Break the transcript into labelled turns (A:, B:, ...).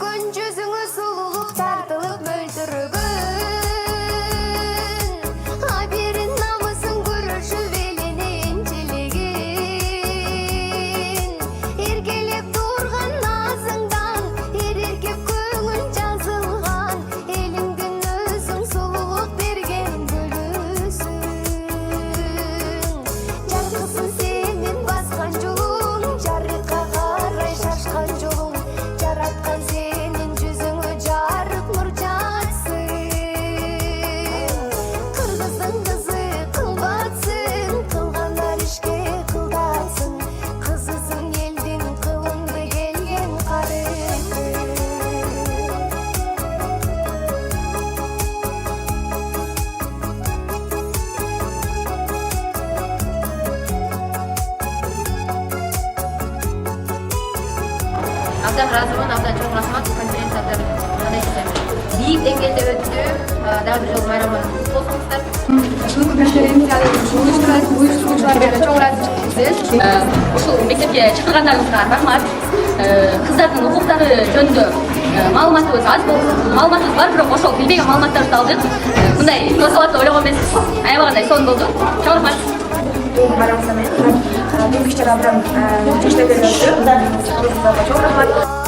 A: күлгөн жүзүңө сулуулук тартылып мөлдүрөгөн абирин намысын күрөшүп элине энчилеген эркелеп турган назыңдан эркеп көңүл жазылган элиңдин өзүң сулуулук берген гүлүсүң жаркысың сенин баскан жолуң жарыкка карай шашкан жолуң жараткан сенин жүзүңө жарык нур чачсың кыргыздын кызы кымбатсың кылгандар ишке кылдатсың кызысың элдин кылымды келген карысың
B: Абдан разымын, абдан чоң рахмат. Конференцияда мындай десем, бийик деңгээлде өттү. Дагы бир жолу майрамыңыз куттук болсуңуздар.
C: Ушул конференцияны уюштуруучуларга чоң ыраазычылык.
D: Ушул мектепке чакыргандарыңызга рахмат. Кыздардын укуктары жөнүндө маалыматыбыз аз болду. Маалыматыбыз бар, бирок ошол билбеген маалыматтарды алдык. Мындай сабатты ойлогон эмеспиз. Аябагандай сонун болду. Чоң рахмат.
C: Марам Самет, бул кичи абдан чечтелер өттү. Чоң рахмат.